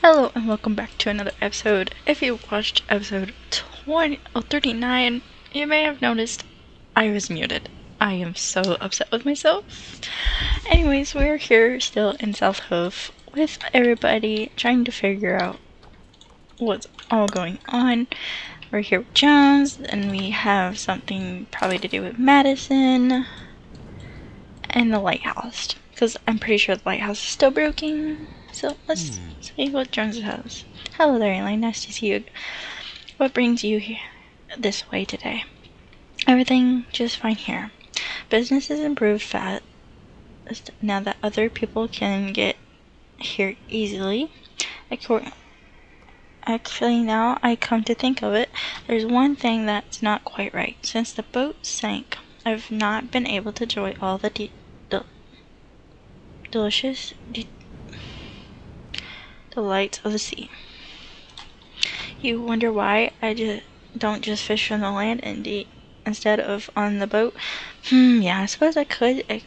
Hello and welcome back to another episode. If you watched episode 39, you may have noticed I was muted. I am so upset with myself. Anyways, we're here still in South Hove with everybody trying to figure out what's all going on. We're here with Jones, and we have something probably to do with Madison and the lighthouse. Because I'm pretty sure the lighthouse is still broken. So let's see what Jones has. Hello there, Elaine. Nice to see you. What brings you here this way today? Everything just fine here. Business has improved fast now that other people can get here easily. Actually, now I come to think of it, there's one thing that's not quite right. Since the boat sank, I've not been able to enjoy all the delicious delights of the sea. You wonder why I don't just fish from the land instead of on the boat? Yeah, I suppose I could,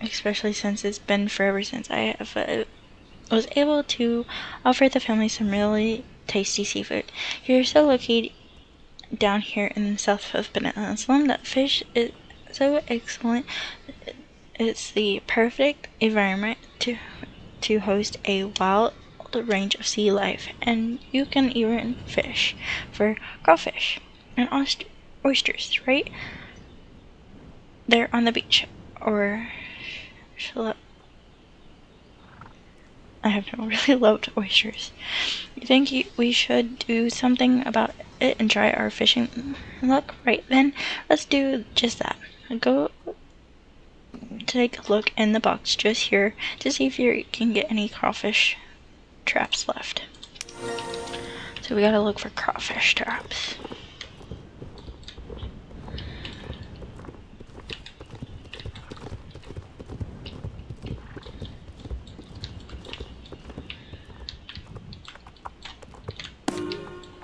especially since it's been forever since I was able to offer the family some really tasty seafood. You're so located down here in the south of Peninsula that fish is so excellent. It's the perfect environment to host a wild range of sea life, and you can even fish for crawfish and oysters right there on the beach. Or I have never really loved oysters. You think we should do something about it and try our fishing luck? Right then, let's do just that. Go take a look in the box just here to see if you can get any crawfish traps left. So we gotta look for crawfish traps.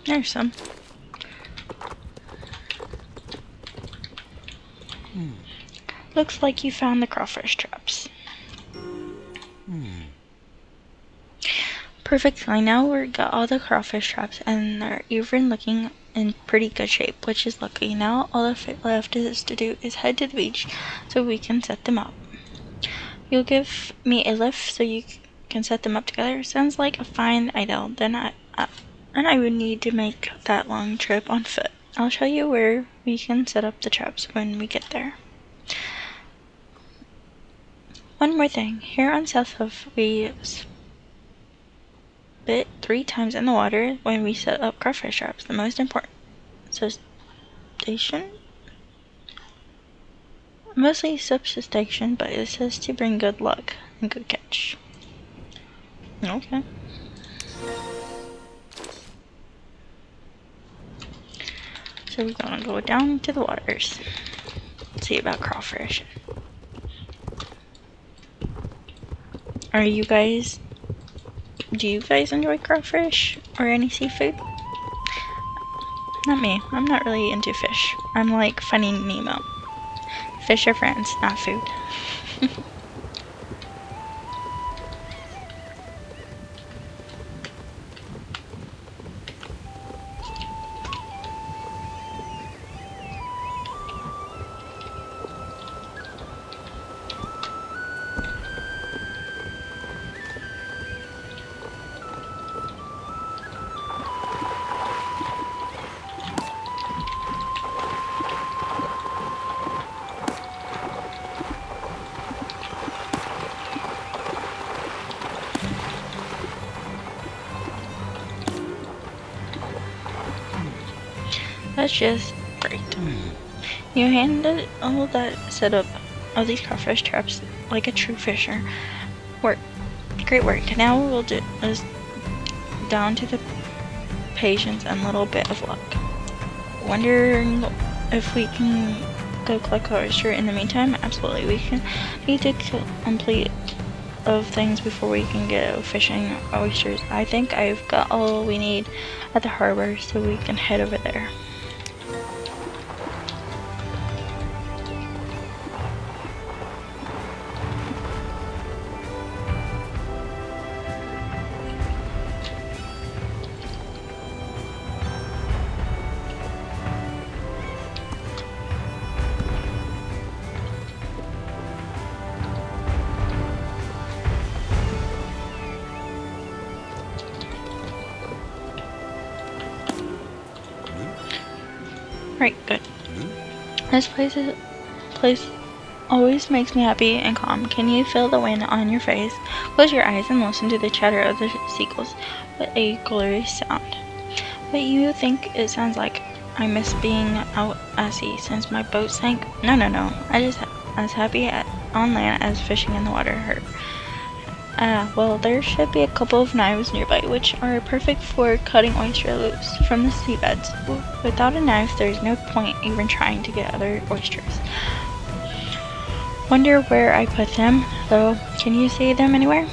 There's some. Looks like you found the crawfish traps. Perfectly. Now we've got all the crawfish traps and they're even looking in pretty good shape, which is lucky. Now all left is to do is head to the beach so we can set them up. You'll give me a lift so you can set them up together? Sounds like a fine idea. Then I would need to make that long trip on foot. I'll show you where we can set up the traps when we get there. One more thing. Here on South Hove, we spit 3 times in the water when we set up crawfish traps. The most important substation? Mostly substation, but it says to bring good luck and good catch. Okay. So we're gonna go down to the waters. See about crawfish. Do you guys enjoy crawfish or any seafood? Not me. I'm not really into fish. I'm like Finding Nemo. Fish are friends, not food. That's just great. You handled all that setup of these crawfish traps like a true fisher. Great work. Now we'll do is down to the patience and a little bit of luck. Wondering if we can go collect our oyster in the meantime? Absolutely. We can need to complete of things before we can go fishing oysters. I think I've got all we need at the harbor, so we can head over there. This place always makes me happy and calm. Can you feel the wind on your face? Close your eyes and listen to the chatter of the seagulls. What a glorious sound. But you think it sounds like I miss being out at sea since my boat sank? No. I just as happy on land as fishing in the water. Well, there should be a couple of knives nearby, which are perfect for cutting oyster loose from the seabeds. Without a knife, there's no point even trying to get other oysters. Wonder where I put them, though. Can you see them anywhere?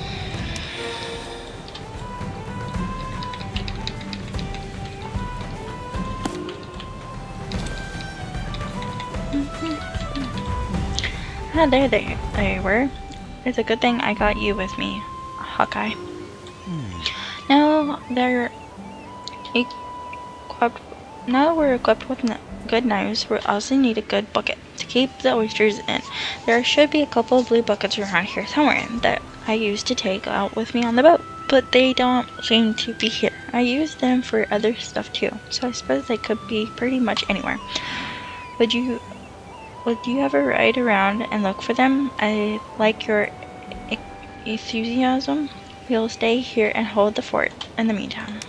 There they were. It's a good thing I got you with me, Hawkeye. Now we're equipped with good knives, we also need a good bucket to keep the oysters in. There should be a couple of blue buckets around here somewhere that I used to take out with me on the boat, but they don't seem to be here. I use them for other stuff too, so I suppose they could be pretty much anywhere. Would you ever ride around and look for them? I like your enthusiasm. We'll stay here and hold the fort in the meantime.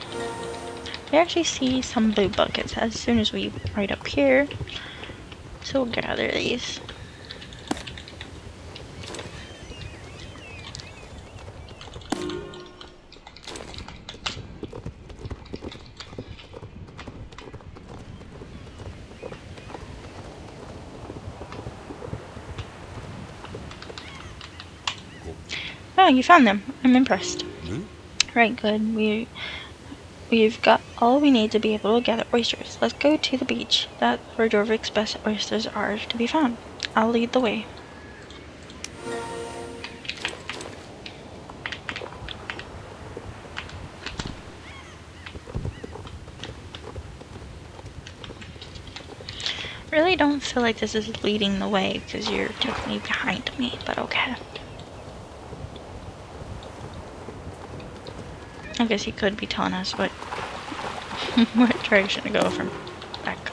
We actually see some blue buckets as soon as we ride up here, so we'll gather these. Oh, you found them. I'm impressed. Right, good. We've got all we need to be able to gather oysters. Let's go to the beach. That's where Jorvik's best oysters are to be found. I'll lead the way. Really don't feel like this is leading the way because you're definitely behind me, but okay. I guess he could be telling us what direction to go from back.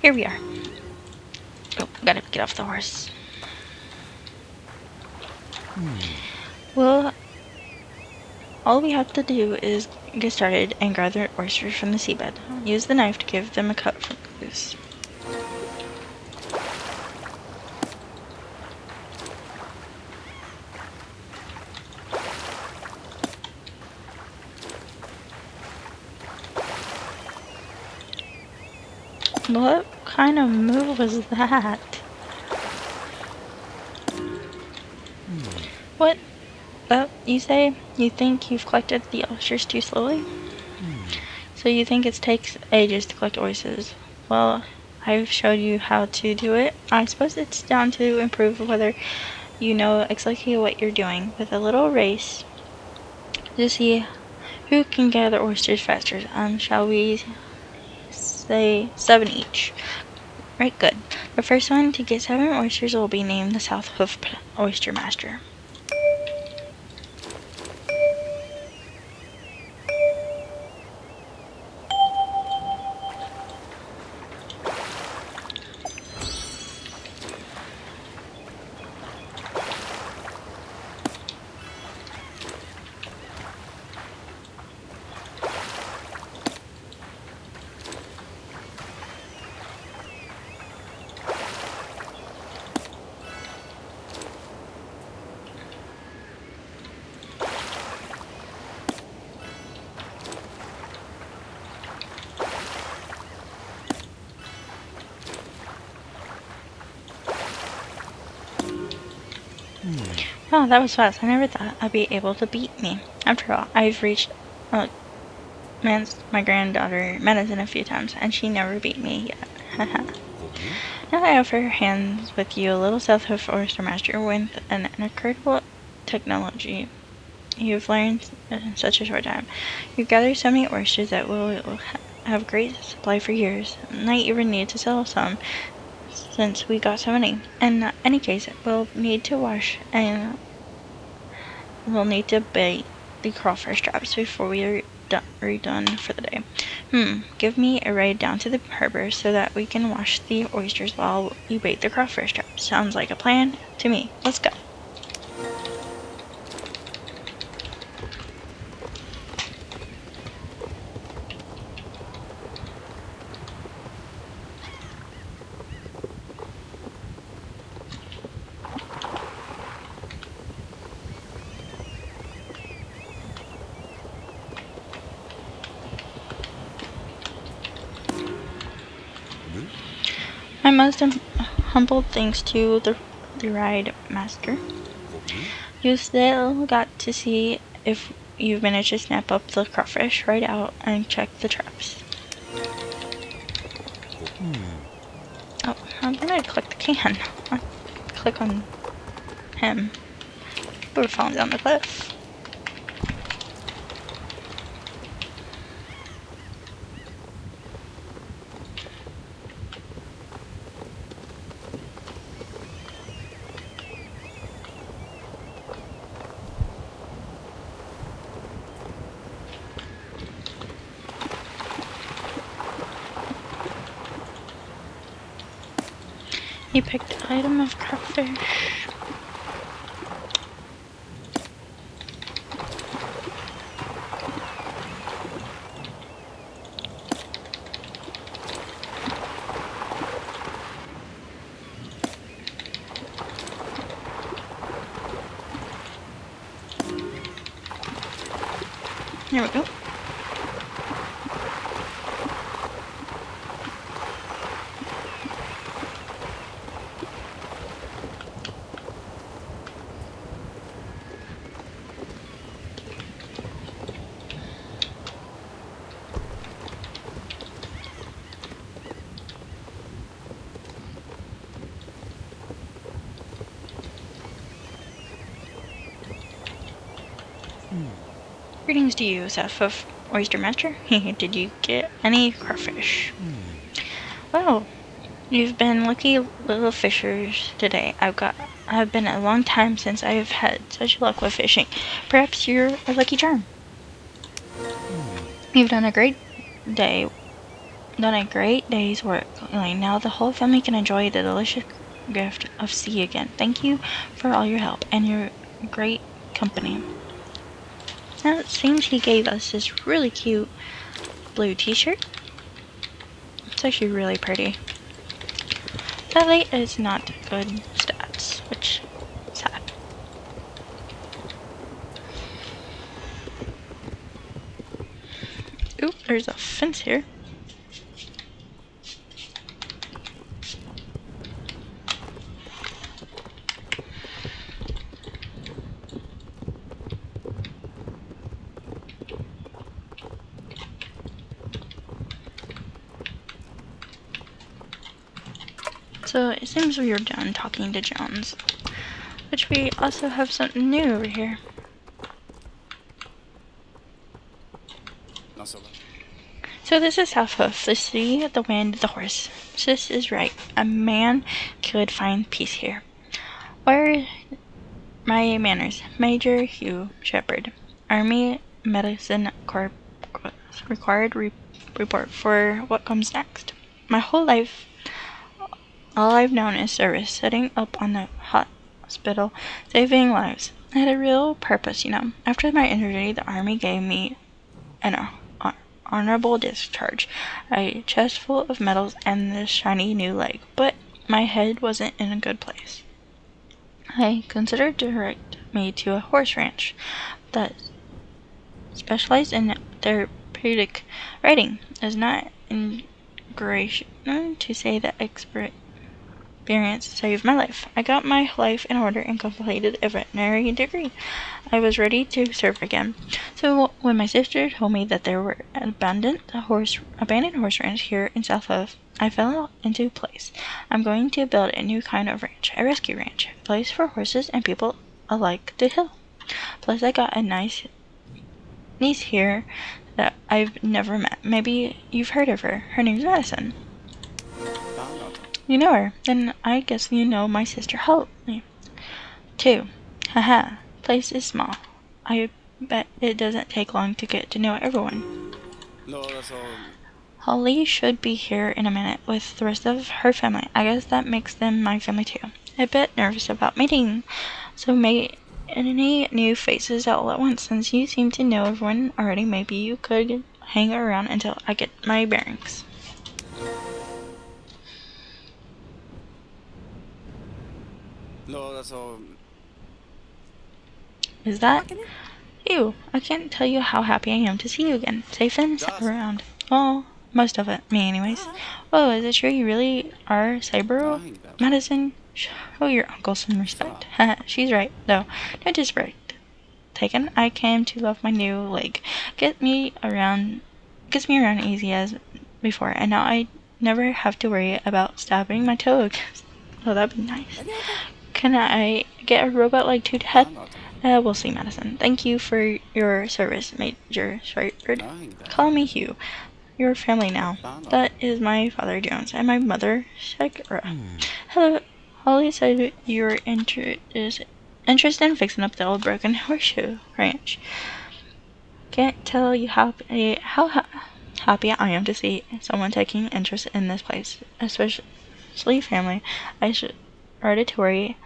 Here we are. Oh, gotta get off the horse. Well, all we have to do is get started and gather oysters from the seabed. Use the knife to give them a cut from loose. What kind of move was that? What? You say you think you've collected the oysters too slowly? So you think it takes ages to collect oysters? Well, I've showed you how to do it. I suppose it's down to improve whether you know exactly what you're doing. With a little race to see who can gather oysters faster. Shall we say 7 each? Right, good. The first one to get 7 oysters will be named the South Hoof Oyster Master. Wow, that was fast. I never thought I'd be able to beat me. After all, I've reached my granddaughter Madison a few times, and she never beat me yet. Now that I have her hands with you, a little South Hoof Oyster Master with an incredible technology you've learned in such a short time. You've gathered so many oysters that will have great supply for years. Might even need to sell some, since we got so many. In any case, we'll need to wash and we'll need to bait the crawfish traps before we redone for the day. Give me a ride down to the harbor so that we can wash the oysters while you bait the crawfish trap. Sounds like a plan to me. Let's go. My most humble thanks to the ride master. You still got to see if you managed to snap up the crawfish right out and check the traps. Oh, I'm gonna click the can. I'll click on him. We're falling down the cliff. He picked the item of crawfish. There we go. Greetings to you, Seth of Oyster Master. Did you get any crawfish? Well, you've been lucky little fishers today. I've been a long time since I've had such luck with fishing. Perhaps you're a lucky charm. You've done a great day's work. Now the whole family can enjoy the delicious gift of sea again. Thank you for all your help and your great company. Now it seems he gave us this really cute blue t-shirt. It's actually really pretty. Sadly, it's not good stats, which is sad. Oop, there's a fence here. So it seems we are done talking to Jones, which we also have something new over here. So this is Southhoof, the sea, the wind, the horse. Sis is right. A man could find peace here. Where are my manners? Major Hugh Shepard, Army Medicine Corps, required report for what comes next. My whole life, all I've known is service, setting up on the hospital, saving lives. I had a real purpose, After my injury, the Army gave me an honorable discharge, a chest full of medals, and this shiny new leg. But my head wasn't in a good place. I considered direct me to a horse ranch that specialized in therapeutic riding. Is not integration to say that experience saved my life. I got my life in order and completed a veterinary degree. I was ready to serve again. So when my sister told me that there were abandoned horse ranch here in Southhoof, I fell into place. I'm going to build a new kind of ranch, a rescue ranch, a place for horses and people alike to heal. Plus, I got a nice niece here that I've never met. Maybe you've heard of her. Her name's Madison. You know her. Then I guess you know my sister Holly, too. Haha. Place is small. I but it doesn't take long to get to know everyone. No, that's all. Holly should be here in a minute with the rest of her family. I guess that makes them my family too. A bit nervous about meeting so many new faces all at once. Since you seem to know everyone already, maybe you could hang around until I get my bearings. No, that's all. Is that you? I can't tell you how happy I am to see you again, safe and around. Well, most of it, me anyways. Oh, is it true you really are Cybero? Madison, show your uncle some respect. She's right, though. No disrespect taken. I came to love my new leg. Gets me around easy as before, and now I never have to worry about stabbing my toe against. Oh, that'd be nice. Can I get a robot leg to head? We'll see, Madison. Thank you for your service, Major Shepard. Call me Hugh. Your family now. That is my father, Jones, and my mother, Shakira. Hello. Holly said you were interested in fixing up the old broken horseshoe ranch. Can't tell you how happy I am to see someone taking interest in this place, especially family. I started to worry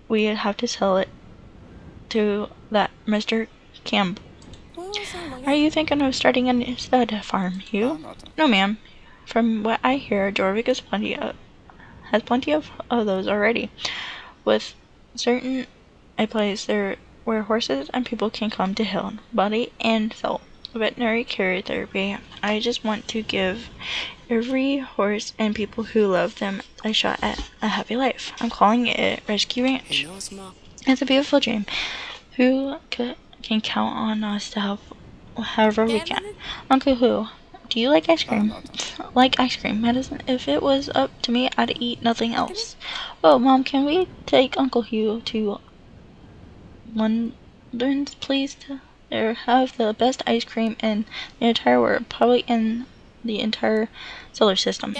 we'd have to sell it to that Mr. Campbell. Are you thinking of starting a stud farm, Hugh? No, ma'am. From what I hear, Jorvik has plenty of those already. With a place there where horses and people can come to heal body and soul. Veterinary care therapy. I just want to give every horse and people who love them a shot at a happy life. I'm calling it Rescue Ranch. It's a beautiful dream. Who can count on us to help however we can? Uncle Who, do you like ice cream? Like ice cream, Madison. If it was up to me, I'd eat nothing else. Oh, Mom, can we take Uncle Hugh to London's, please? They have the best ice cream in the entire world, probably in the entire solar system.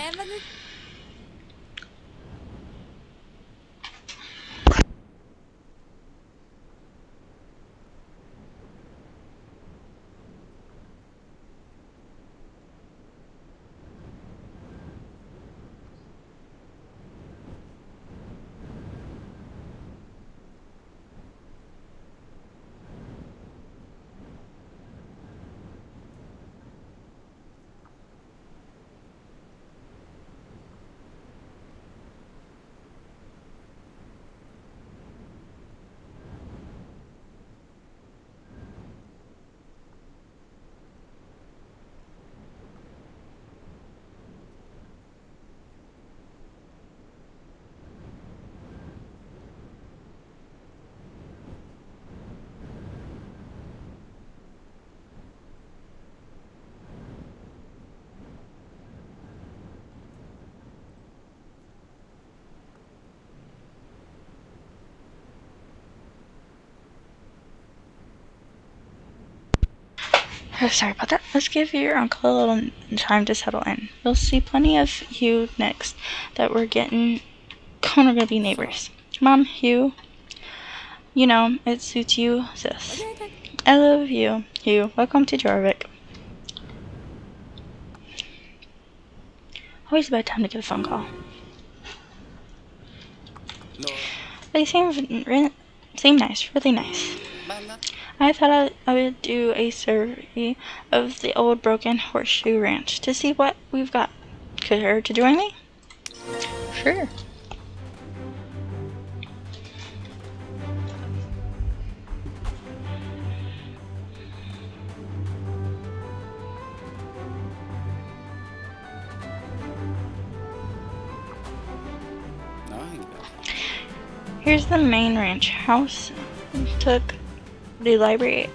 Oh, sorry about that. Let's give your uncle a little time to settle in. You'll see plenty of Hugh next that we're gonna be neighbors. Mom, Hugh, you know, it suits you, sis. I love you, Hugh. Welcome to Jorvik. Always about time to get a phone call. They seem nice, really nice. I thought I would do a survey of the old broken horseshoe ranch to see what we've got. Care to join me? Sure. Here's the main ranch house. Took the liberty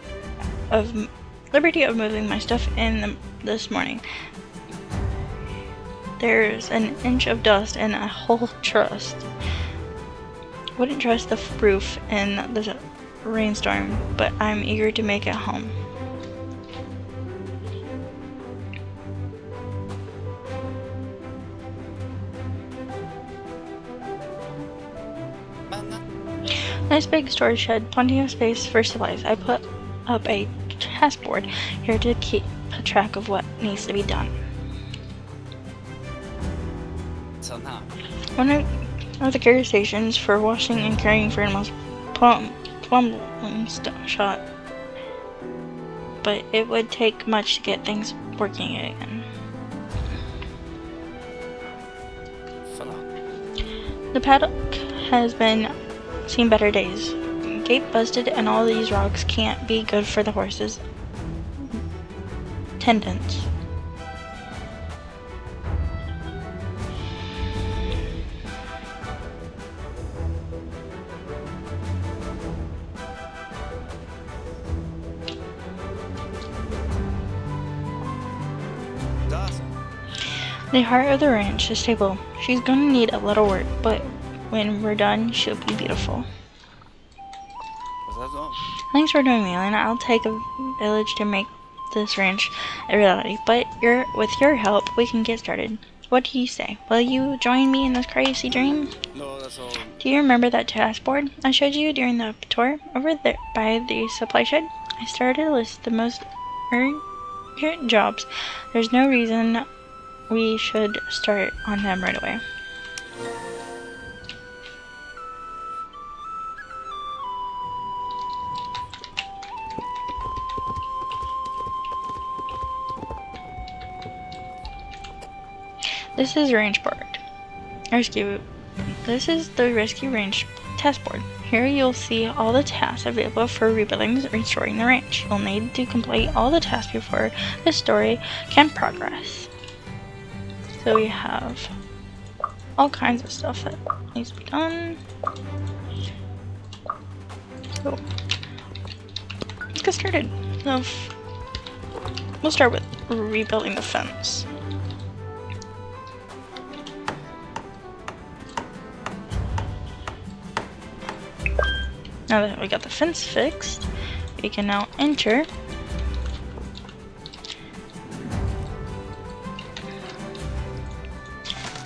of moving my stuff in this morning. There's an inch of dust and a whole trust. Wouldn't trust the roof in the rainstorm, but I'm eager to make it home. Nice big storage shed, plenty of space for supplies. I put up a task board here to keep track of what needs to be done. So now, One of the carrier stations for washing and caring for animals plumbing shot, but it would take much to get things working again. The paddock has been seen better days. Gate busted and all these rocks can't be good for the horses' tendons. The heart of the ranch, the stable. She's gonna need a little work, but when we're done, she'll be beautiful. Thanks for doing me, Elena. I'll take a village to make this ranch a reality, but with your help, we can get started. What do you say? Will you join me in this crazy dream? No, that's all. Do you remember that task board I showed you during the tour? Over there by the supply shed? I started to list the most urgent jobs. There's no reason we should start on them right away. This is range board. This is the rescue range task board. Here you'll see all the tasks available for rebuilding and restoring the ranch. You'll need to complete all the tasks before the story can progress. So we have all kinds of stuff that needs to be done. So let's get started. So we'll start with rebuilding the fence. Now that we got the fence fixed, we can now enter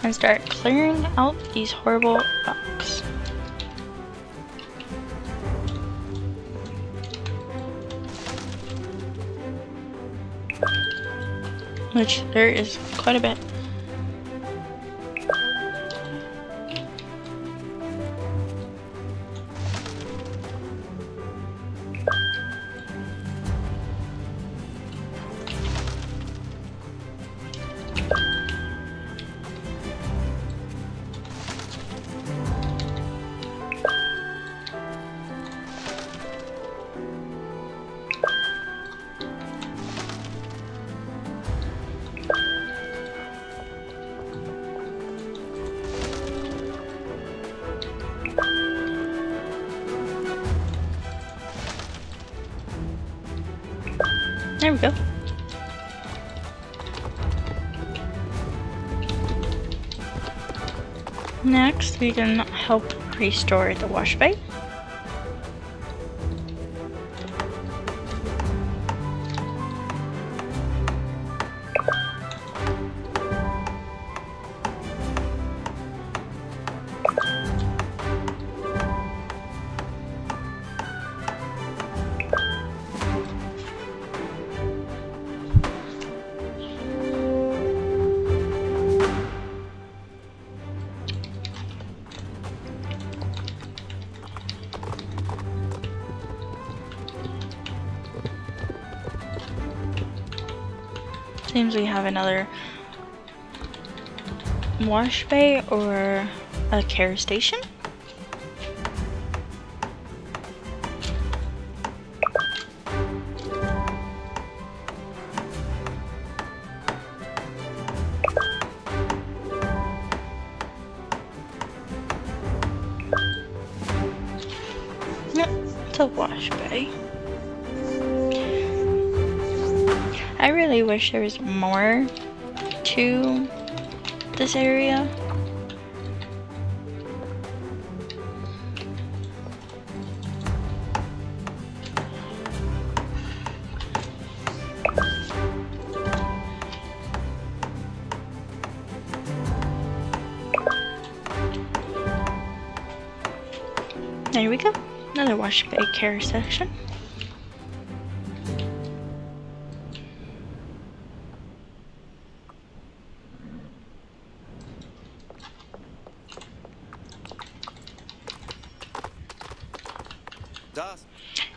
and start clearing out these horrible rocks. Which there is quite a bit. There we go. Next, we can help restore the wash bay. Seems we have another wash bay or a care station. Yep, it's a wash bay. I really wish there was more to this area. There we go. Another wash bay care section.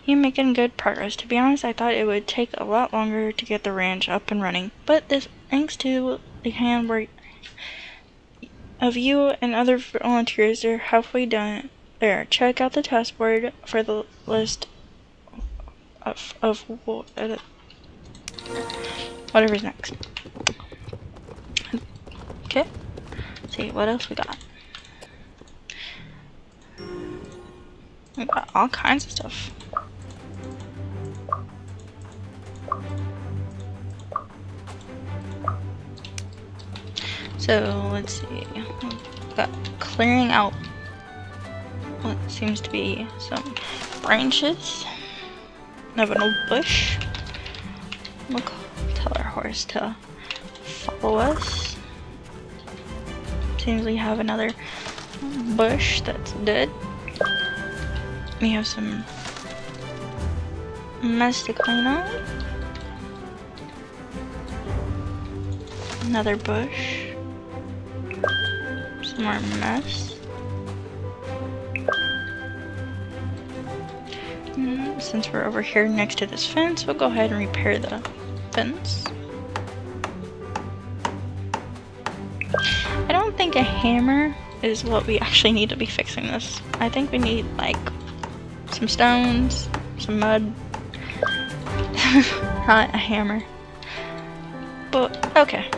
You're making good progress. To be honest, I thought it would take a lot longer to get the ranch up and running, but this thanks to the handwork of you and other volunteers, they're halfway done. There, check out the task board for the list of whatever's next. Okay, let's see what else we got. We got all kinds of stuff. So let's see. We've got clearing out what seems to be some branches of an old bush. We'll tell our horse to follow us. Seems we have another bush that's dead. We have some mess to clean up. Another bush. Some more mess. Since we're over here next to this fence, we'll go ahead and repair the fence. I don't think a hammer is what we actually need to be fixing this. I think we need like some stones, some mud, not a hammer. But okay.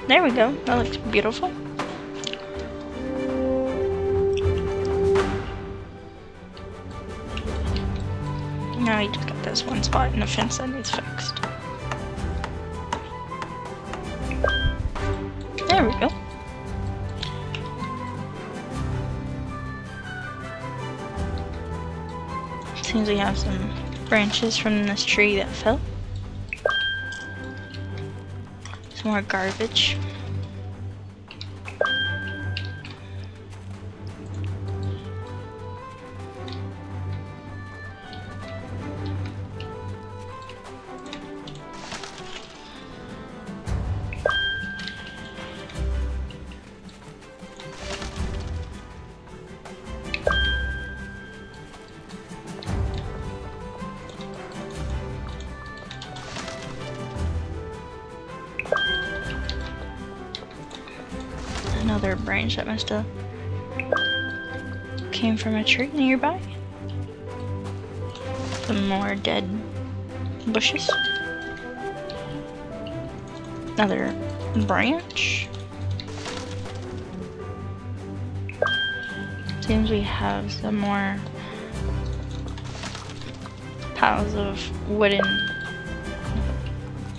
There we go. That looks beautiful. Now we just got this one spot in the fence that needs fixed. There we go. Seems we have some branches from this tree that fell. Some more garbage. Another branch that must have came from a tree nearby. Some more dead bushes. Another branch. Seems we have some more piles of wooden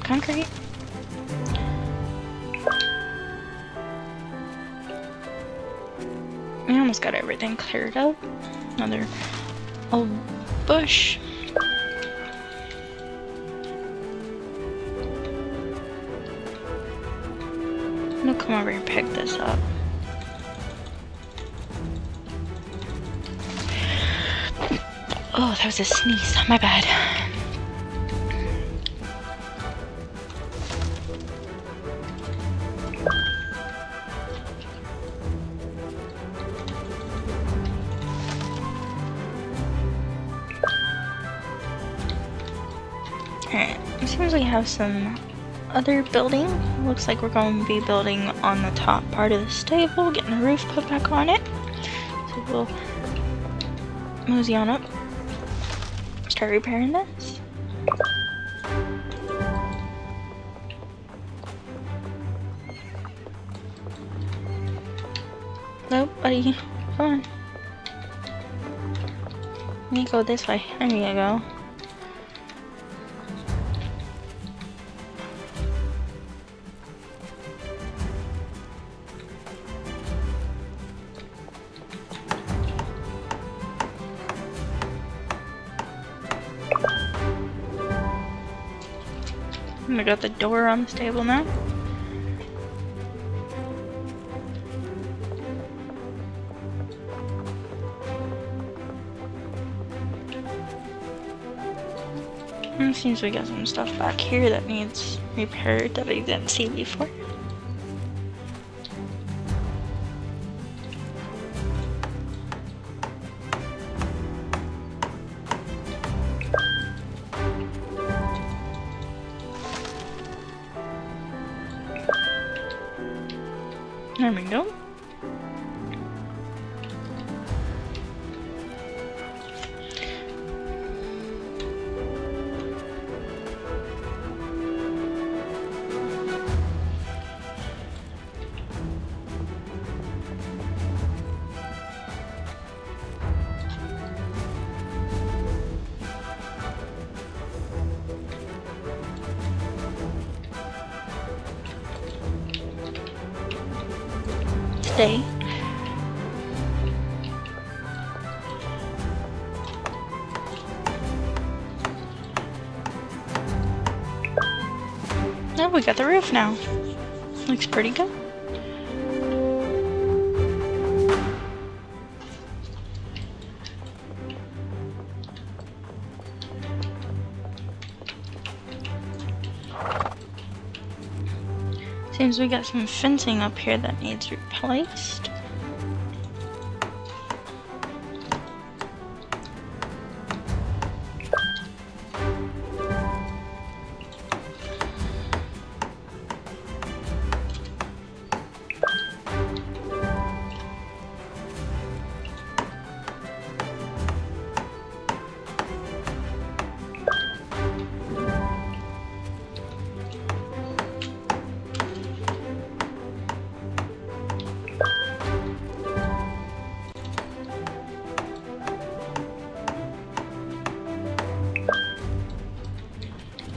concrete. We almost got everything cleared up. Another old bush. I'm gonna come over and pick this up. Oh, that was a sneeze. My bad. Alright, it seems we have some other building. Looks like we're going to be building on the top part of the stable, getting the roof put back on it. So we'll mosey on up, start repairing this. Nope, buddy, come on. Let me go this way. There you go. We got the door on the stable now. It seems we got some stuff back here that needs repaired that I didn't see before. There we go. Stay. Oh, we got the roof now. Looks pretty good. Seems we got some fencing up here that needs replaced.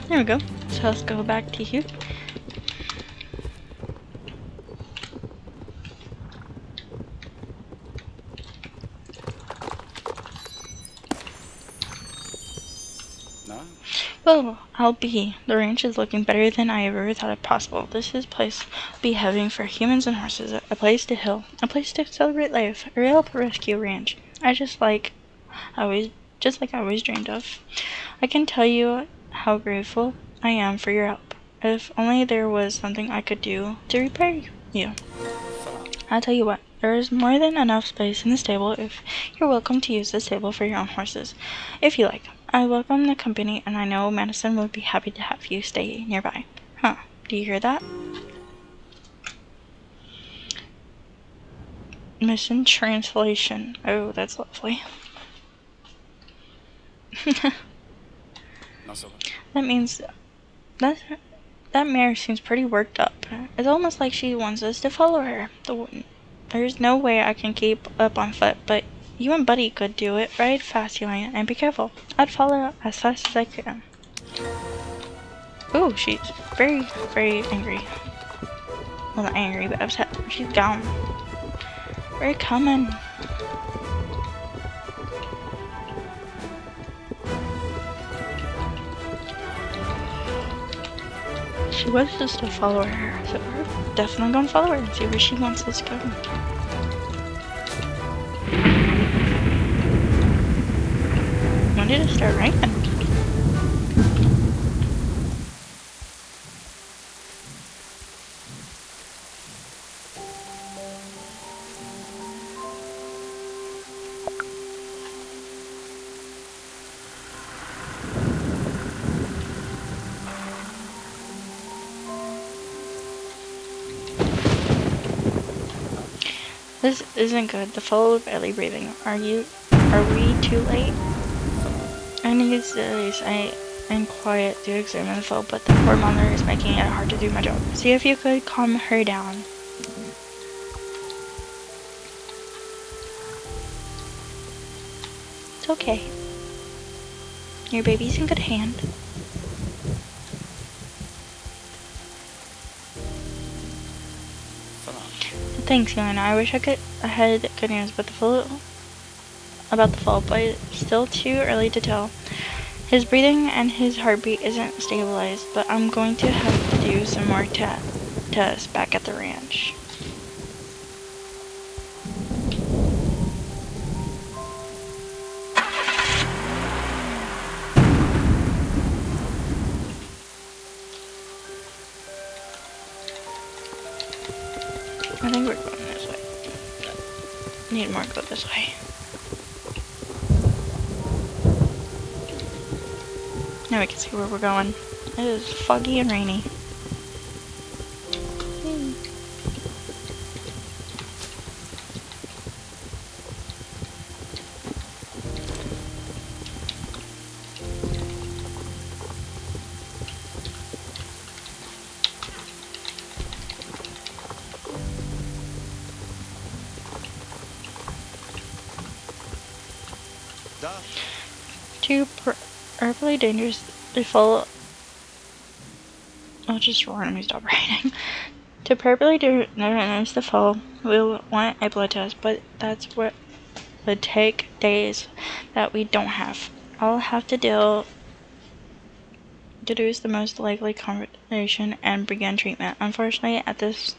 There we go. So let's go back to here. No? Well, I'll be. The ranch is looking better than I ever thought it possible. This is place will be heaven for humans and horses. A place to heal. A place to celebrate life. A real rescue ranch. Just like I always dreamed of. I can tell you how grateful I am for your help. If only there was something I could do to repay you. I'll tell you what, there is more than enough space in the stable if you're welcome to use the stable for your own horses, if you like. I welcome the company, and I know Madison would be happy to have you stay nearby. Huh, do you hear that? Mission translation. Oh, that's lovely. Not so bad. That means that mare seems pretty worked up. It's almost like she wants us to follow her. There's no way I can keep up on foot, but you and Buddy could do it. Ride fast, Julian, and be careful. I'd follow as fast as I can. Ooh, she's very, very angry. Well, not angry, but upset. She's gone. We're coming. She wants us to follow her, so we're definitely gonna follow her and see where she wants us to go. When did it start raining? This isn't good. The fellow is barely breathing. Are we too late? I need days and quiet to examine the foe, but the poor mother is making it hard to do my job. See if you could calm her down. It's okay. Your baby's in good hand. Thanks, Yelena. I wish I had good news about the fall, but it's still too early to tell. His breathing and his heartbeat isn't stabilized, but I'm going to have to do some more tests back at the ranch. I think we're going this way. Need more go this way. Now we can see where we're going. It is foggy and rainy. To properly dangerously follow. I'll just randomly stop writing. To properly diagnose the fall, we'll want a blood test, but that's what would take days that we don't have. I'll have to deduce the most likely combination and begin treatment. Unfortunately, this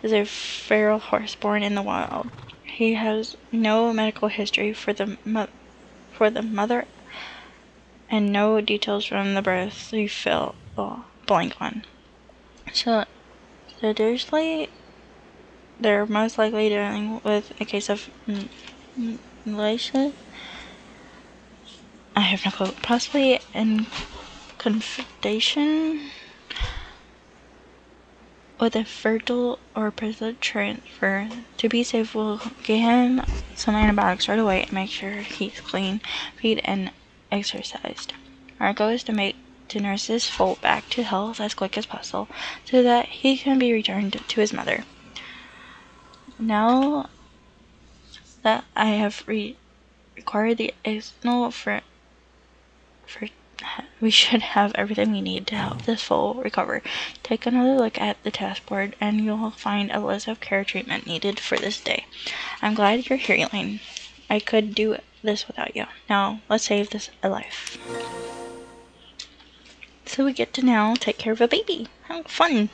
is a feral horse born in the wild. He has no medical history for the mother and no details from the birth we fill blank on. So, seriously, they're most likely dealing with a case of mutilation. I have no clue. Possibly in confidation with a fertile or prison transfer. To be safe, we'll get him some antibiotics right away and make sure he's clean, feed, and exercised. Our goal is to nurse this foal back to health as quick as possible so that he can be returned to his mother. Now that I have required the signal for we should have everything we need to help this foal recover. Take another look at the task board and you'll find a list of care treatment needed for this day. I'm glad you're here, Elaine. I could do this without you. Now, let's save this a life. So we get to now take care of a baby. How fun!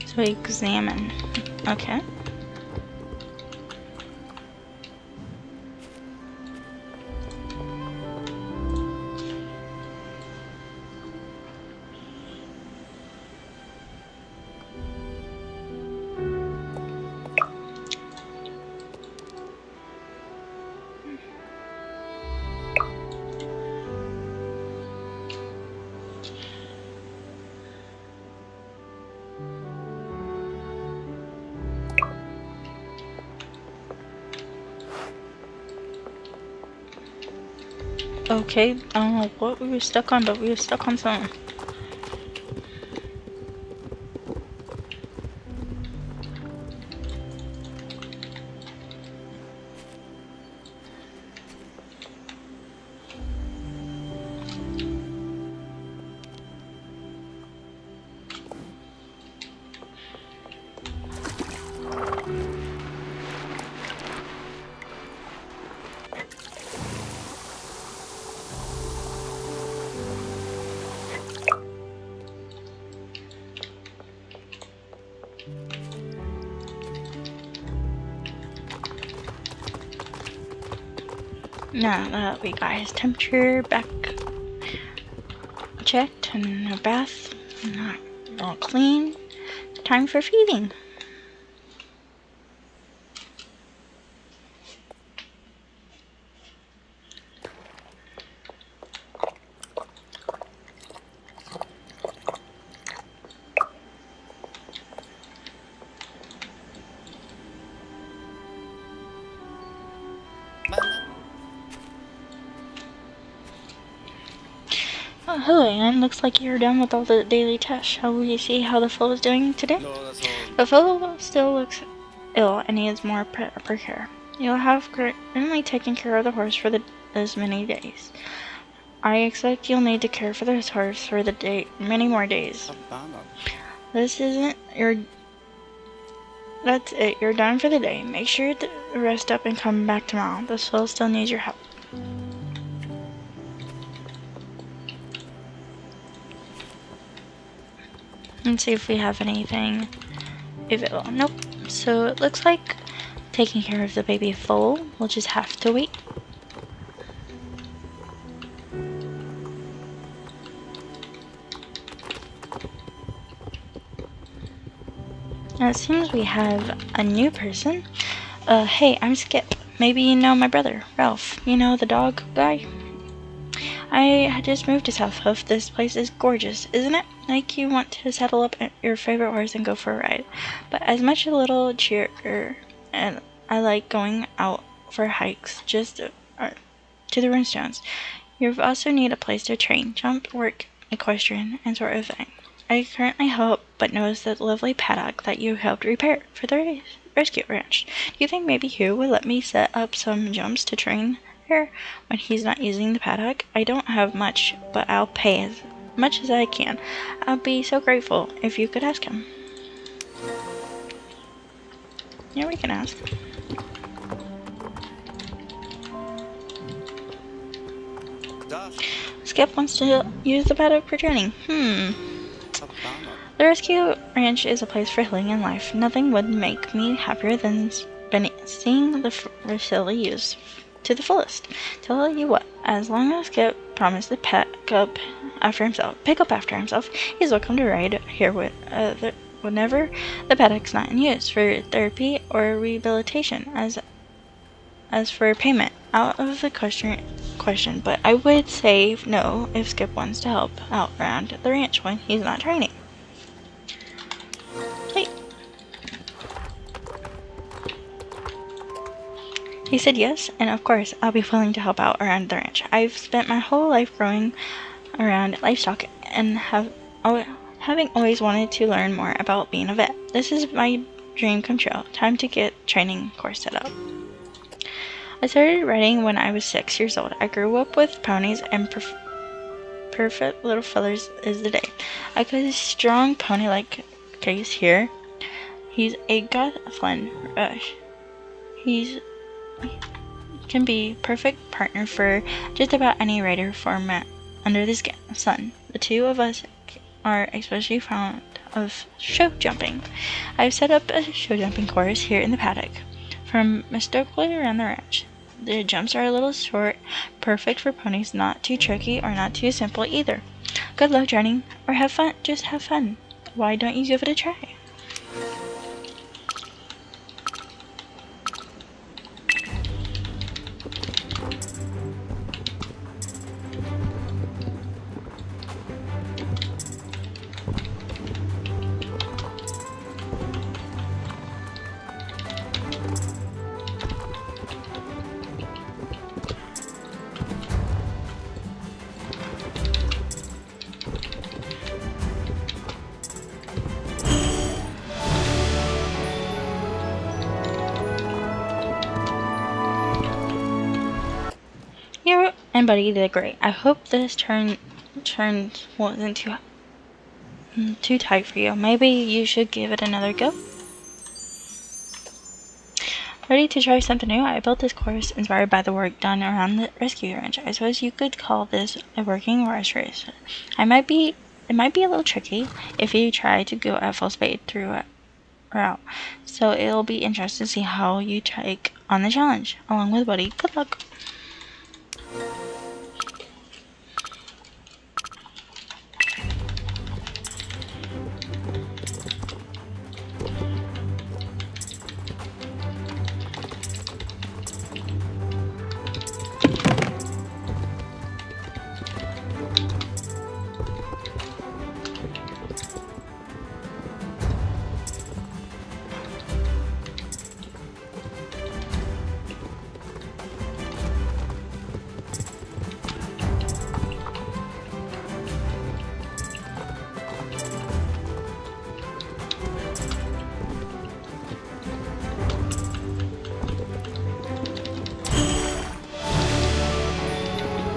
So examine. Okay. Okay, I don't know what we were stuck on, but we were stuck on something. Now that we got his temperature back checked and a bath, all clean, time for feeding. Oh, hello, Anne. Looks like you're done with all the daily tests. Shall we see how the foal is doing today? No, that's all. The foal still looks ill and needs more proper care. You'll have currently taken care of the horse for this many days. I expect you'll need to care for this horse for the day, many more days. Sabana. This isn't your. That's it. You're done for the day. Make sure to rest up and come back tomorrow. The soul still needs your help. Let's see if we have anything available. Nope. So it looks like taking care of the baby foal will just have to wait. Now it seems we have a new person. Hey, I'm Skip. Maybe you know my brother, Ralph. You know, the dog guy? I had just moved to South Hoof. This place is gorgeous, isn't it? Like you want to saddle up your favorite horse and go for a ride. But as much a little cheerer, and I like going out for hikes just to the Runstones. You also need a place to train, jump, work, equestrian, and sort of thing. I currently help but knows the lovely paddock that you helped repair for the rescue ranch. Do you think maybe Hugh would let me set up some jumps to train here when he's not using the paddock? I don't have much, but I'll pay as much as I can. I'll be so grateful if you could ask him. Yeah, we can ask. Skip wants to use the paddock for training. Sabana. The rescue ranch is a place for healing in life. Nothing would make me happier than seeing the facility used to the fullest. Tell you what, as long as Skip promised to pick up after himself, he's welcome to ride here whenever the paddock's not in use for therapy or rehabilitation. As for payment, out of the question, but I would say no if Skip wants to help out around the ranch when he's not training. Wait. He said yes, and of course I'll be willing to help out around the ranch. I've spent my whole life growing around livestock and having always wanted to learn more about being a vet. This is my dream come true. Time to get training course set up. I started riding when I was 6 years old. I grew up with ponies and perfect little fellers is the day. I got a strong pony like Case here. He's a Gothland Rush. He can be perfect partner for just about any rider format under the sun. The two of us are especially fond of show jumping. I've set up a show jumping course here in the paddock. From Mistokely around the ranch. The jumps are a little short, perfect for ponies, not too tricky or not too simple either. Good luck training, or have fun. Just have fun. Why don't you give it a try? You and Buddy did great. I hope this turn wasn't too tight for you. Maybe you should give it another go. Ready to try something new? I built this course inspired by the work done around the rescue ranch. I suppose you could call this a working horse race. It might be a little tricky if you try to go at full speed through a route. So it'll be interesting to see how you take on the challenge. Along with Buddy, good luck.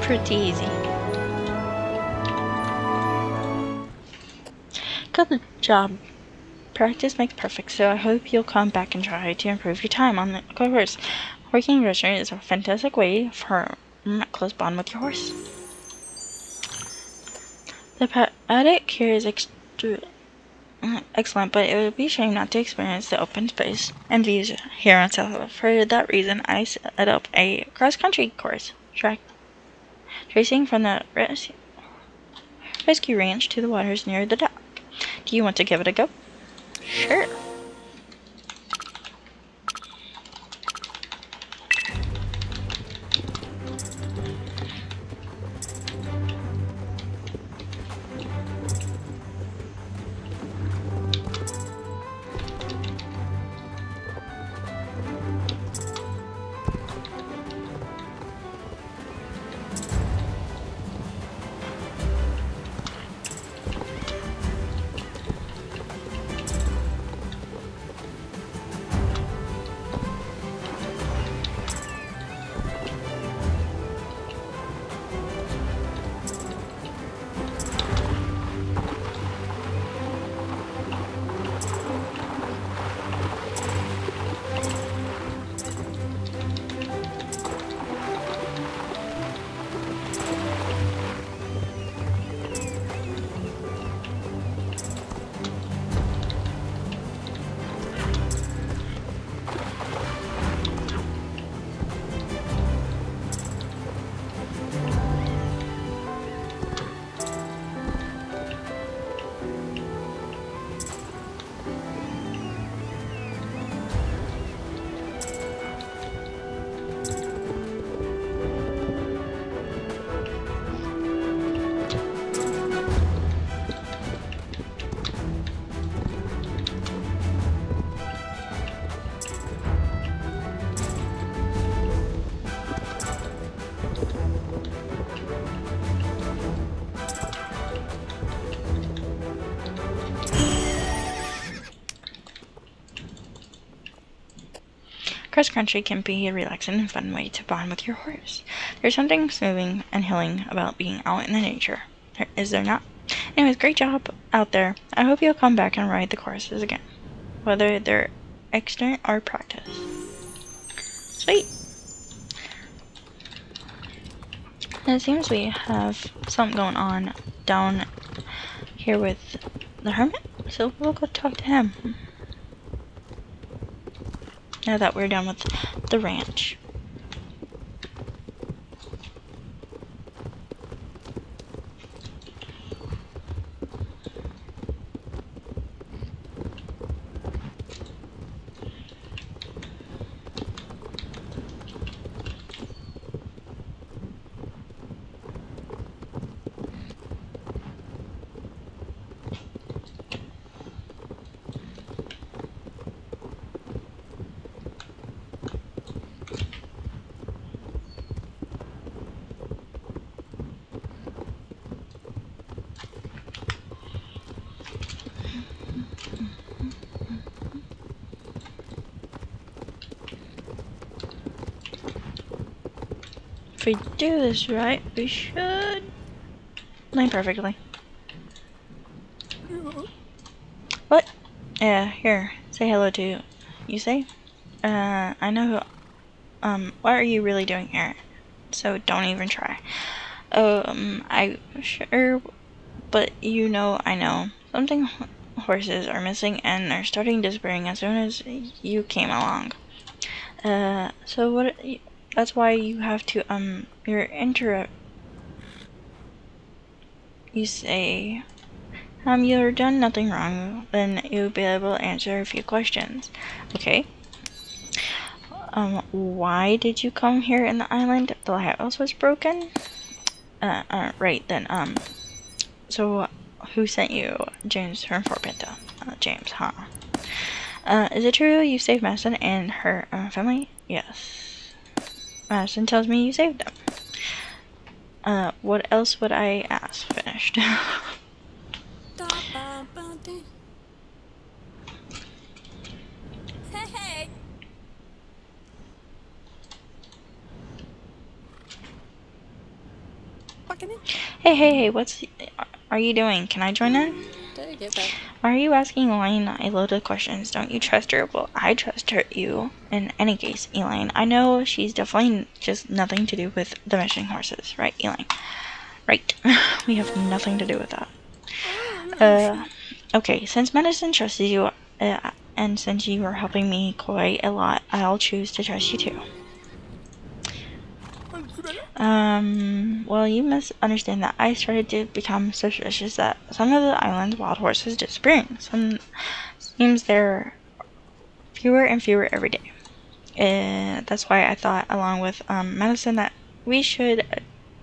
Pretty easy. Good job. Practice makes perfect, so I hope you'll come back and try to improve your time on the course. Working dresser is a fantastic way for a close bond with your horse. The paddock here is excellent, but it would be a shame not to experience the open space and views here on South. For that reason, I set up a cross-country course, tracing from the rescue ranch to the waters near the dock. Do you want to give it a go? Sure. Cross country can be a relaxing and fun way to bond with your horse. There's something soothing and healing about being out in the nature, is there not? Anyways, great job out there. I hope you'll come back and ride the courses again, whether they're extant or practice. Sweet. And it seems we have something going on down here with the hermit, so we'll go talk to him. Now that we're done with the ranch. If we do this right, we should lane perfectly. What? Yeah, here. Say hello to you say? I know who, what are you really doing here? So don't even try. I sure, but you know, I know. Something horses are missing and are starting disappearing as soon as you came along. So what, that's why you have to, you say, you've done nothing wrong, then you'll be able to answer a few questions. Okay. Why did you come here in the island? The lighthouse was broken? Right then, so who sent you? James from Fort Pinto. James, huh? Is it true you saved Madison and her family? Yes. Madison tells me you saved them. What else would I ask? Finished. Hey, what's... Are you doing? Can I join in? Did I get that? Why are you asking Elaine a load of questions? Don't you trust her? Well, I trust her, you. In any case, Elaine, I know she's definitely just nothing to do with the missing horses, right, Elaine? Right. We have nothing to do with that. Okay, since Madison trusts you, and since you are helping me quite a lot, I'll choose to trust you too. Well, you must understand that I started to become suspicious that some of the island's wild horses disappearing. Seems there are fewer and fewer every day. That's why I thought, along with Madison, that we should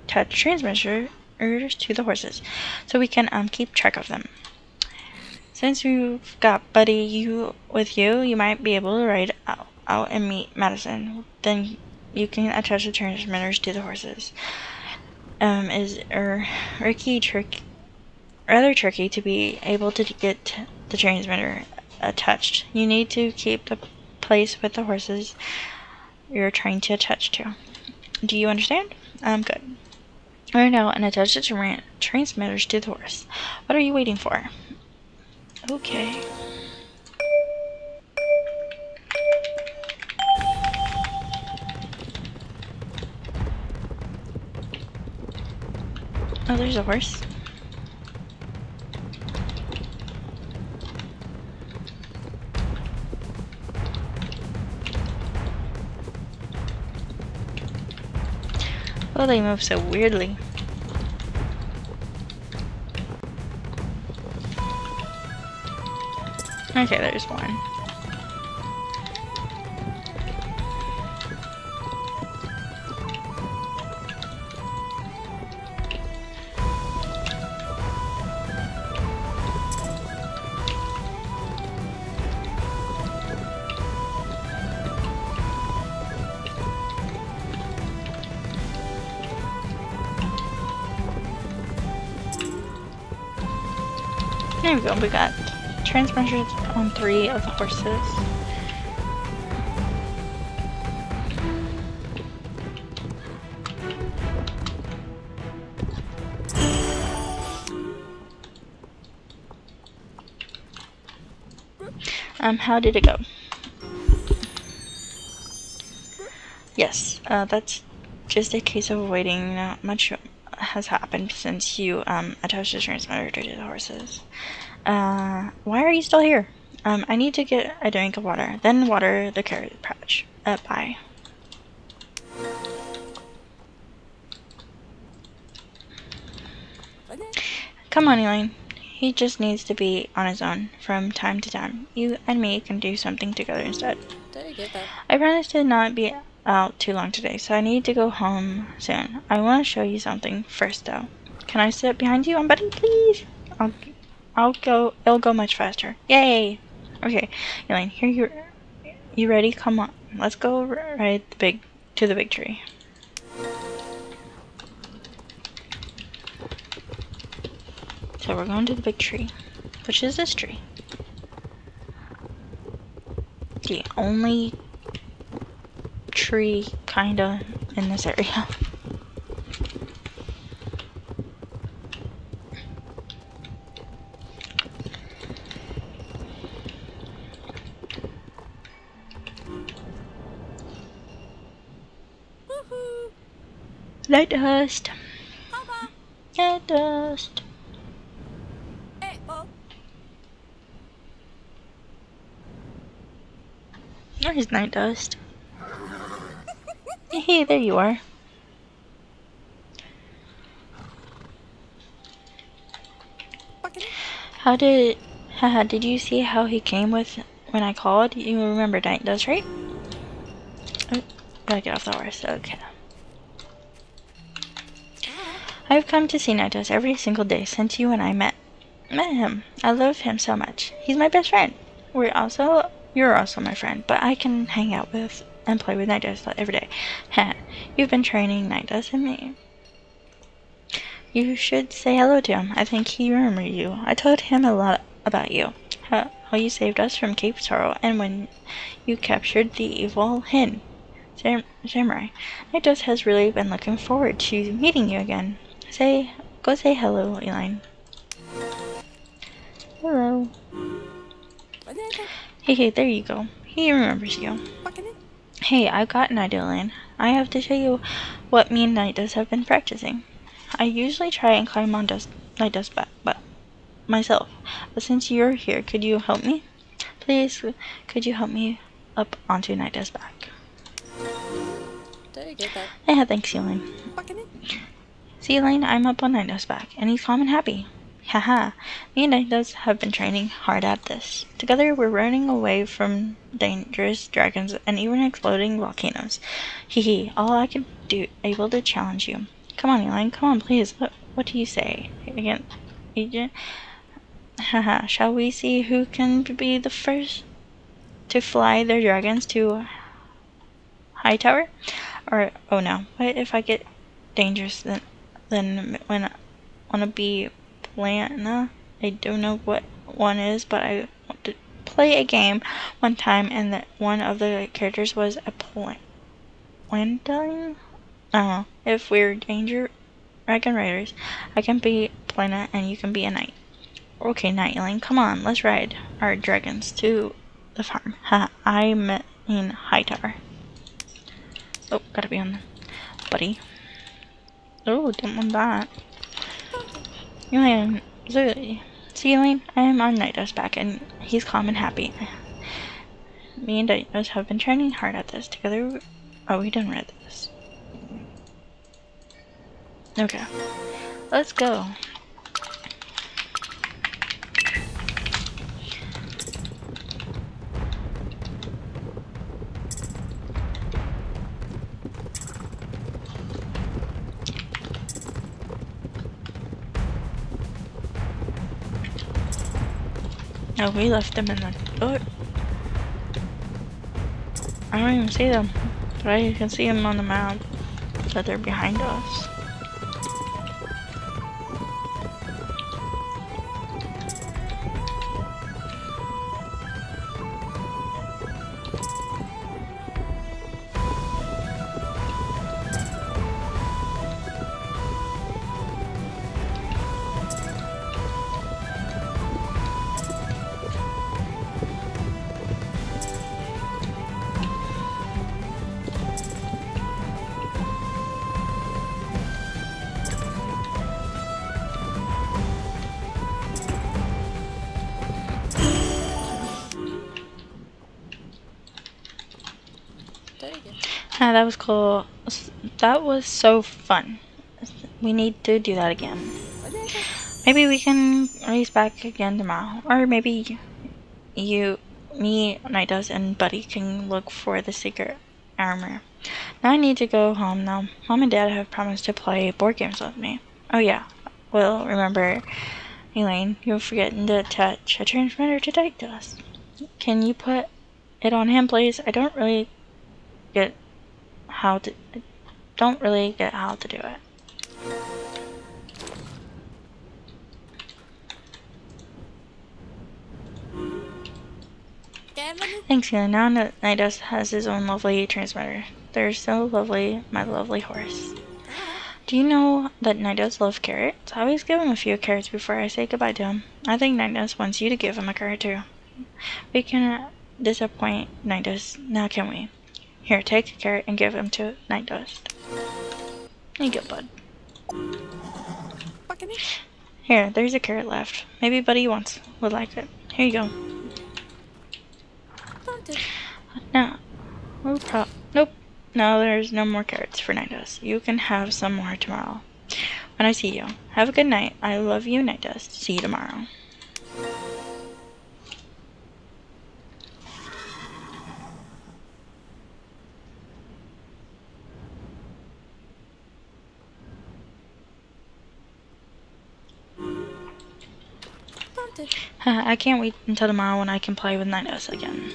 attach transmitters to the horses, so we can keep track of them. Since you've got Buddy with you, you might be able to ride out and meet Madison. Then you can attach the transmitters to the horses. Is rather tricky to be able to get the transmitter attached. You need to keep the place with the horses you're trying to attach to. Do you understand? Good. Right now, and attach the transmitters to the horse. What are you waiting for? Okay. Oh, there's a horse. Oh, they move so weirdly. Okay, there's one. There we go, we got transmitters on 3 of the horses. How did it go? Yes, that's just a case of waiting. Not much has happened since you attached the transmitter to the horses. Why are you still here? I need to get a drink of water, then water the carrot patch. Bye. Come on, Elaine. He just needs to be on his own from time to time. You and me can do something together instead. Did I get that? I promised to not be out too long today, so I need to go home soon. I want to show you something first, though. Can I sit behind you, Buddy, please? I'll go. It'll go much faster. Yay! Okay, Elaine, here you ready? Come on, let's go ride to the big tree. So we're going to the big tree, which is this tree. The only tree kinda in this area. Night dust. Papa. Night dust. Hey, Bo. Where's Night Dust? Hey, there you are. Did you see how he came with when I called? You remember Night Dust, right? Oh, gotta get off the horse, okay. I've come to see Night Dust every single day since you and I met him. I love him so much. He's my best friend. You're also my friend, but I can hang out with and play with Night Dust every day. You've been training Night Dust and me. You should say hello to him. I think he remembers you. I told him a lot about you. How you saved us from Cape Sorrow, and when you captured the evil Hin Samurai. Night Dust has really been looking forward to meeting you again. Go say hello, Elaine. Hello. Hey, there you go. He remembers you. Hey, I've got an idea, Lane. I have to show you what me and Nightdust have been practicing. I usually try and climb on Nightdust's back, but myself. But since you're here, could you help me? Please, could you help me up onto Nightdust's back? Did I get that? Yeah, thanks, Elaine. See, Elaine, I'm up on Nightdust's back, and he's calm and happy. Haha, me and Nightdust have been training hard at this. Together, we're running away from dangerous dragons and even exploding volcanoes. Hee, all I could do, able to challenge you. Come on, Elaine, come on, please. What do you say? Again, Agent? Haha, shall we see who can be the first to fly their dragons to Hightower? Or, oh no, what if I get dangerous then when I wanna be Plana? I don't know what one is, but I want to play a game one time and that one of the characters was a Plantine? I don't know. If we're Dragon Raiders, I can be Plana and you can be a knight. Okay, Nightling, come on, let's ride our dragons to the farm. Ha, I mean Hightower. Oh, gotta be on the buddy. Oh, didn't want that. Elaine, see Elaine, I am on Nightdust's back and he's calm and happy. Me and Nightdust have been training hard at this together. Oh, we didn't read this. Okay, let's go. Oh, we left them in the door. I don't even see them, but I can see them on the map that they're behind us. Ah, that was cool. That was so fun. We need to do that again. Maybe we can race back again tomorrow. Or maybe me, Nightdust, and Buddy can look for the secret armor. Now I need to go home though. Mom and Dad have promised to play board games with me. Oh yeah. Well, remember, Elaine, you're forgetting to attach a transmitter to Nightdust. Can you put it on him, please? I don't really get how to do it. Thanks, Elaine. Now Nightdust has his own lovely transmitter. They're so lovely, my lovely horse. Do you know that Nightdust loves carrots? I always give him a few carrots before I say goodbye to him. I think Nightdust wants you to give him a carrot too. We cannot disappoint Nightdust, now can we? Here, take a carrot and give him to Nightdust. There you go, bud. Here, there's a carrot left. Maybe Buddy would like it. Here you go. No. Nope. No, there's no more carrots for Nightdust. You can have some more tomorrow. When I see you. Have a good night. I love you, Nightdust. See you tomorrow. I can't wait until tomorrow when I can play with Nightdust again.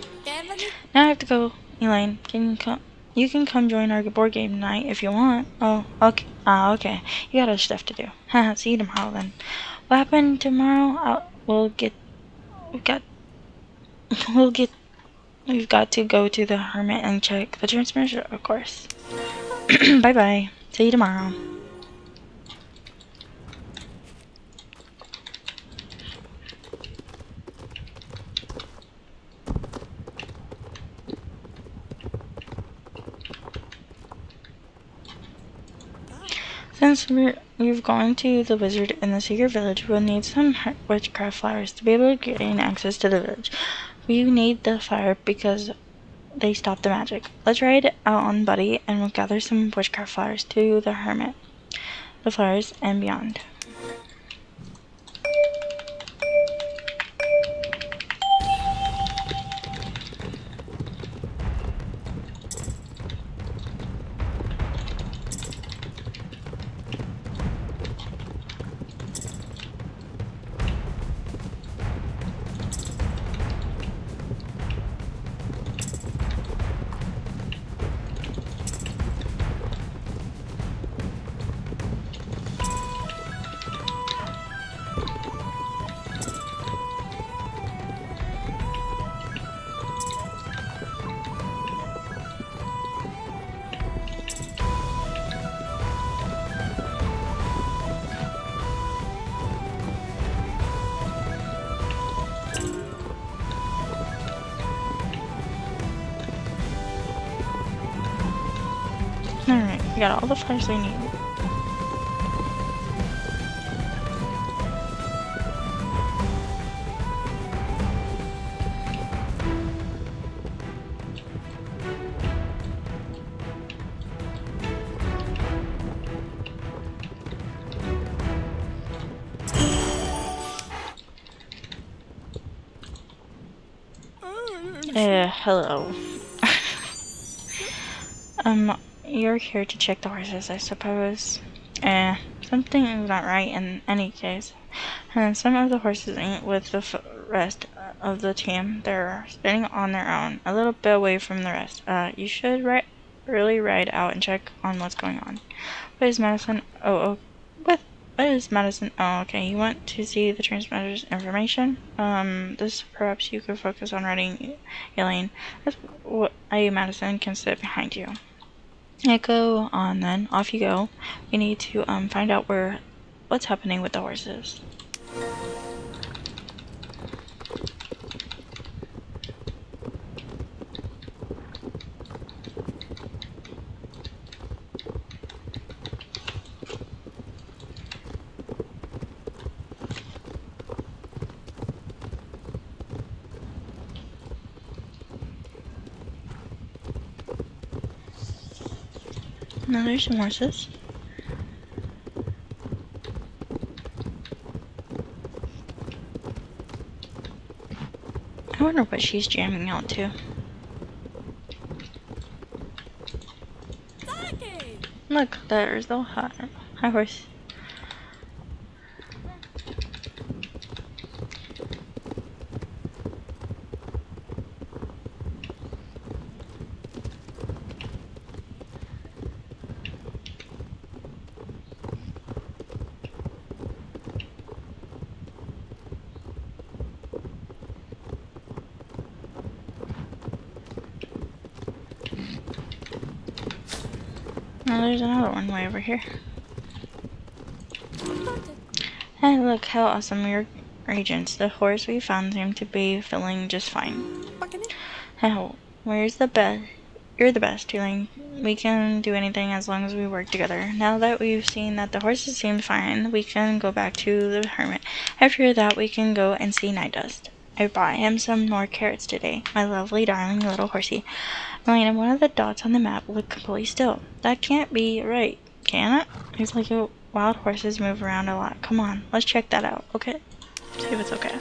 Now I have to go. Elaine, can you come? You can come join our board game night if you want. Oh, okay. Okay. You got other stuff to do. Haha, see you tomorrow then. What happened tomorrow? We've got to go to the hermit and check the transmitter, of course. Bye bye. See you tomorrow. Since you've gone to the wizard in the secret village, we'll need some witchcraft flowers to be able to gain access to the village. We need the fire because they stop the magic. Let's ride out on Buddy and we'll gather some witchcraft flowers to the hermit, the flowers, and beyond. Alright, we got all the flowers we need. Hello. You're here to check the horses, I suppose. Something's not right in any case. And some of the horses ain't with the rest of the team. They're standing on their own, a little bit away from the rest. You should really ride out and check on what's going on. What is Madison? What is Madison? Oh, okay. You want to see the transmitter's information? This perhaps you could focus on riding Elaine. That's what Madison can sit behind you. Yeah, go on then. Off you go. We need to find out what's happening with the horses. Now there's some horses. I wonder what she's jamming out to. Look, there's the high horse. Now there's another one way over here. Hey, look how awesome your agents. The horse we found seem to be feeling just fine. Hell, where's the best? You're the best, Elaine. We can do anything as long as we work together. Now that we've seen that the horses seem fine, we can go back to the hermit. After that, we can go and see Night Dust. I brought him some more carrots today, my lovely darling little horsey. Elaine, one of the dots on the map look completely still. That can't be right, can it? It's like wild horses move around a lot. Come on, let's check that out, okay? See if it's okay.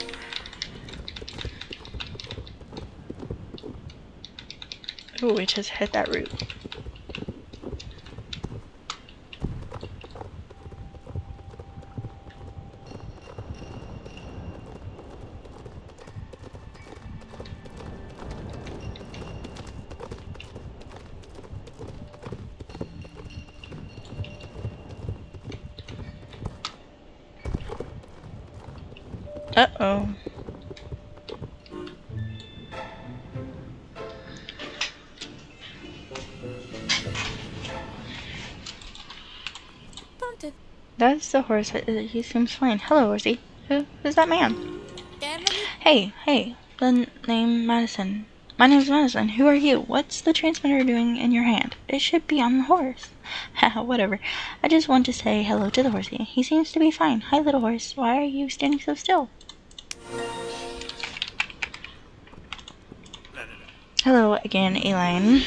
Ooh, we just hit that root. Uh-oh. That's the horse. He seems fine. Hello, horsey. Who's that man? Hey. The name Madison. My name's Madison. Who are you? What's the transmitter doing in your hand? It should be on the horse. Haha, whatever. I just want to say hello to the horsey. He seems to be fine. Hi, little horse. Why are you standing so still? Hello again, Elaine.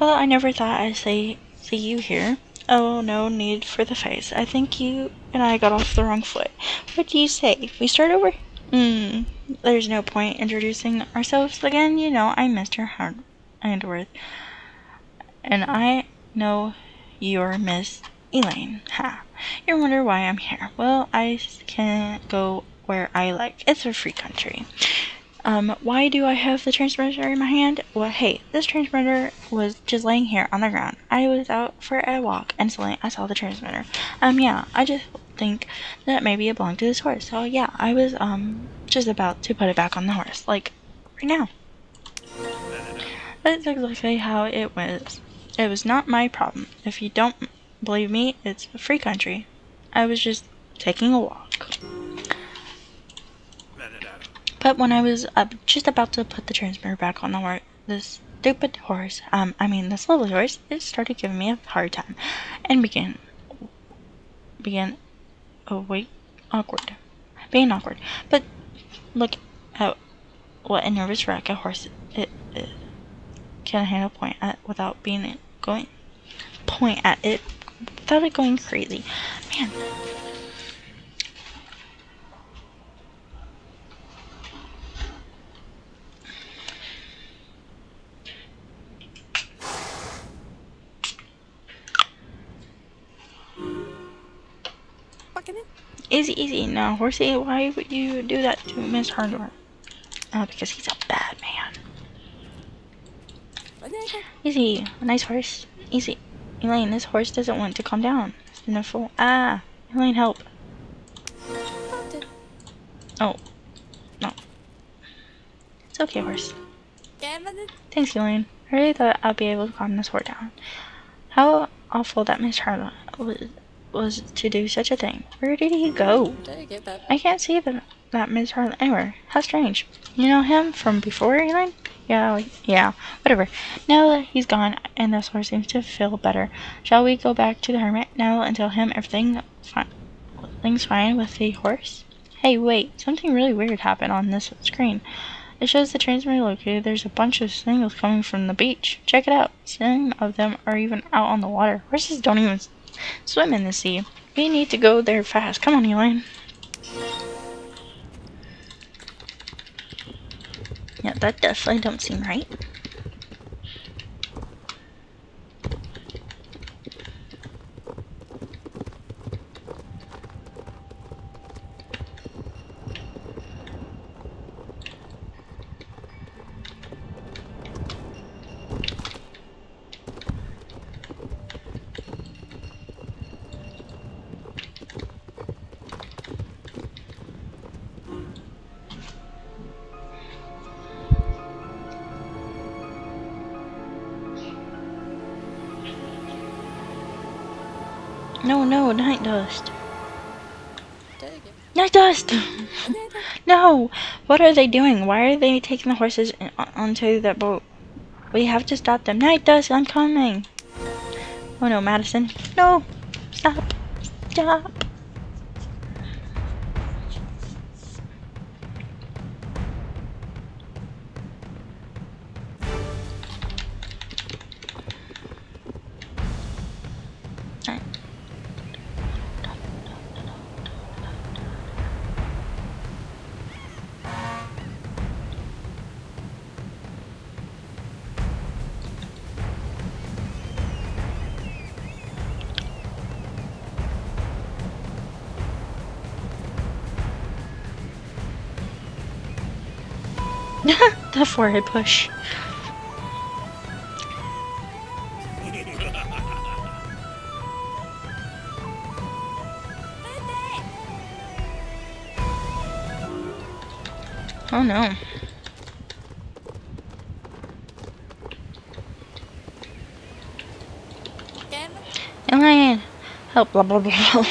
Well, I never thought I'd see you here. Oh, no need for the face. I think you and I got off the wrong foot. What do you say? We start over? There's no point introducing ourselves again. You know, I'm Mr. Handworth. And I know you're Miss Elaine. Ha. You wonder why I'm here. Well, I can go where I like. It's a free country. Why do I have the transmitter in my hand? Well, hey, this transmitter was just laying here on the ground. I was out for a walk, and suddenly I saw the transmitter. Yeah, I just think that maybe it belonged to this horse. So, yeah, I was, just about to put it back on the horse. Like, right now. That's exactly how it was. It was not my problem. If you don't believe me, it's a free country. I was just taking a walk. But when I was just about to put the transmitter back on the horse, this stupid horse, this lovely horse, it started giving me a hard time, and being awkward. But look at what a nervous wreck a horse it can handle point at it without it going crazy. Man. Easy. Now, horsey, why would you do that to Miss Hardware? Because he's a bad man. Easy. A nice horse. Easy. Elaine, this horse doesn't want to calm down. It's been a fool. Elaine, help. Oh. No. It's okay, horse. Thanks, Elaine. I really thought I'd be able to calm this horse down. How awful that Miss Charlotte was to do such a thing. Where did he go? I can't see that Miss Charlotte anywhere. How strange. You know him from before, Elaine? Yeah, whatever. Now that he's gone and this horse seems to feel better, shall we go back to the hermit now and tell him everything's fine with the horse? Hey, wait, something really weird happened on this screen. It shows the transmitter located. There's a bunch of signals coming from the beach. Check it out. Some of them are even out on the water. Horses don't even swim in the sea. We need to go there fast. Come on, Elaine. Yeah, that definitely don't seem right. No, night dust. Night dust! No! What are they doing? Why are they taking the horses onto that boat? We have to stop them. Night dust, I'm coming! Oh no, Madison. No! Stop! Stop! The forehead push. Oh no. Elaine! Help, blah blah blah.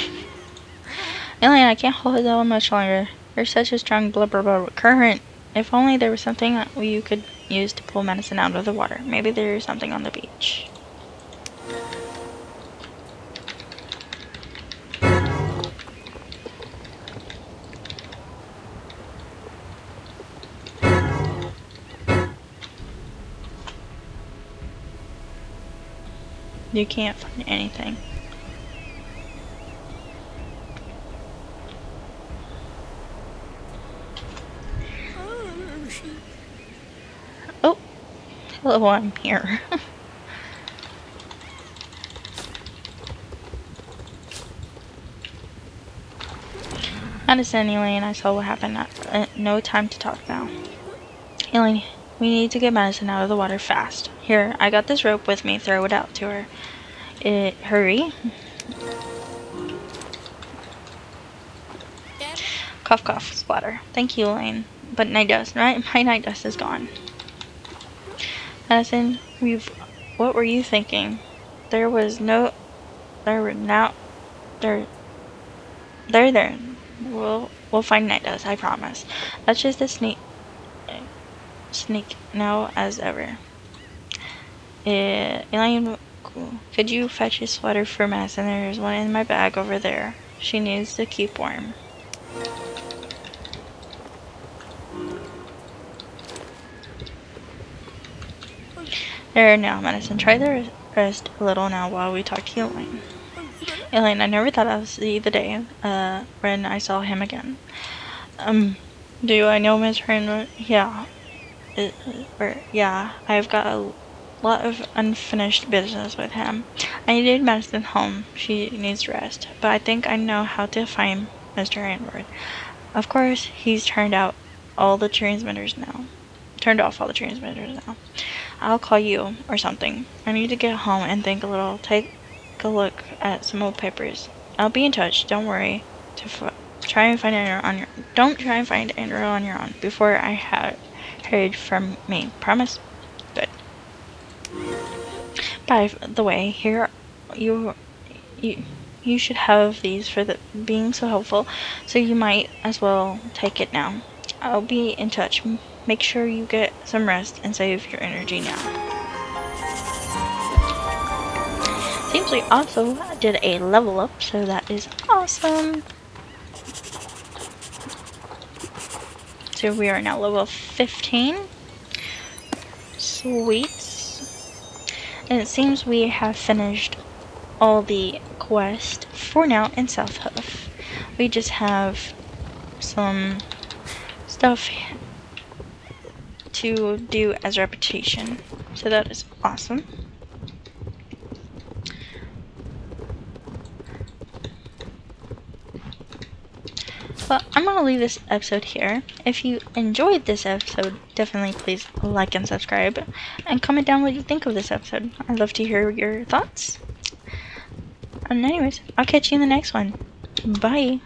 Elaine, I can't hold it on much longer. There's such a strong blah blah blah current If only there was something that you could use to pull Madison out of the water. Maybe there's something on the beach. You can't find anything. Oh, hello, I'm here. Madison, Elaine, I saw what happened. No time to talk now. Elaine, we need to get Madison out of the water fast. Here, I got this rope with me. Throw it out to her. Hurry. Cough, cough, splatter. Thank you, Elaine. But night dust, right? My night dust is gone. Madison, what were you thinking? There. We'll find night dust, I promise. That's just a sneak now as ever. Elaine, could you fetch a sweater for Madison? There's one in my bag over there. She needs to keep warm. There now, Madison. Try to rest a little now while we talk to Elaine. Elaine, I never thought I'd see the day when I saw him again. Do I know Miss Rainwood? Yeah. Yeah, I've got a lot of unfinished business with him. I needed Madison home. She needs rest. But I think I know how to find Mr. Rainwood. Of course, he's turned off all the transmitters now. I'll call you or something. I need to get home and think a little. Take a look at some old papers. I'll be in touch. Don't worry. Try and find Andrew Don't try and find Andrew on your own before I heard from me. Promise? Good. By the way, here you should have these for being so helpful, so you might as well take it now. I'll be in touch. Make sure you get some rest and save your energy now. Seems we also did a level up, so that is awesome. So we are now level 15. Sweet. And it seems we have finished all the quests for now in South Hoof. We just have some stuff to do as repetition, so that is awesome. But I'm gonna leave this episode here. If you enjoyed this episode, definitely please like and subscribe, and comment down what you think of this episode. I'd love to hear your thoughts. And anyways, I'll catch you in the next one. Bye.